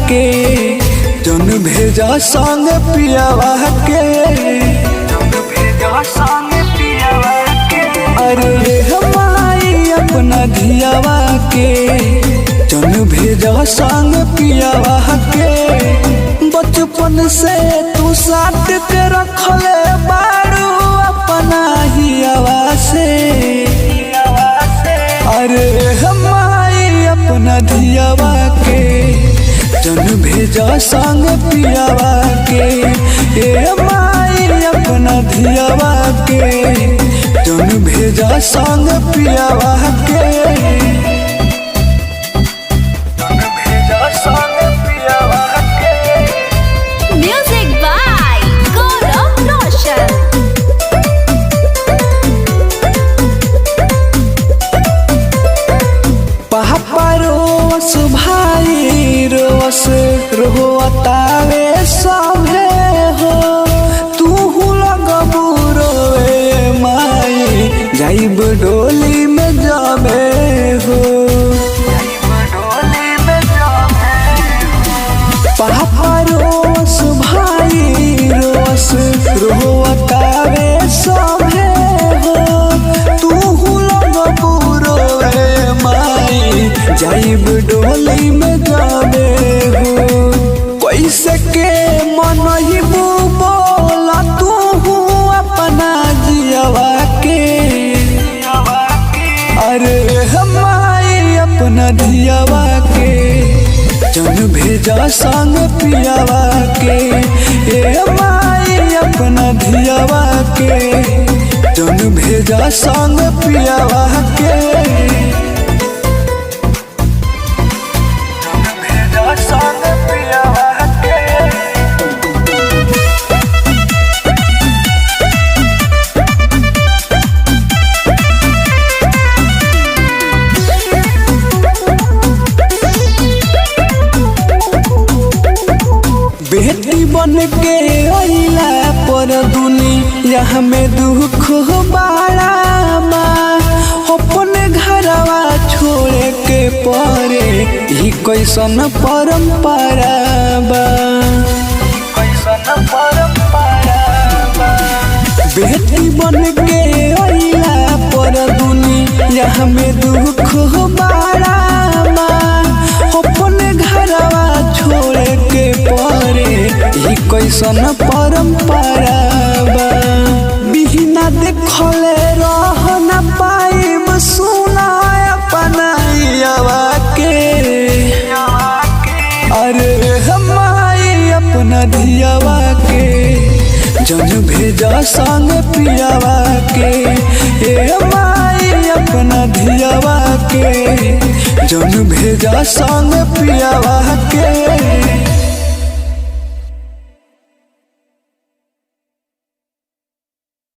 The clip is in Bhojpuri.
के जन भेजा संग पियावा के अरे हमारी अपना धियावा के जन भेजा संग पियावा के बचपन से तू साथ के रखले बारू अपना हियावा से अरे हमारी अपना धियावा के जन भेजा संग पियावा के हमारी अपना धियावा के जन भेजा संग पियावा के Music by Gaurav Roshan. पापा रोस भाई रोस रोतावे सभे हो तू लगबू रोए माई जाइब डोली में जाबे हो पापा रोस भाई रोस रोतावे सभे हो तू लगबू रोए माई जाइब डोली में जाबे हो कैसे के मन ही बोला तू अपना जियावा के अरे हमारी अपना धियावा के जन भेजा संग पियावा के हमारी अपना धियावा के जन भेजा संग पियावा के बेटी बन के अइला पर दुनिया में दुख बाड़ा बा अपने घरवा छोड़े के परे ही कैसन परंपरा बा बेटी बन के अइला पर दुनिया में दुख बाड़ा बा अपने घरवा छोड़े के परे ही कैसन परंपरा बा बिना देखले रह न पाइब सुना अपना हियावा के अरे हमारी अपना धियावा के जन भेजा संग पियावा के हमारी अपना धियावा के जन भेजा संग पियावा के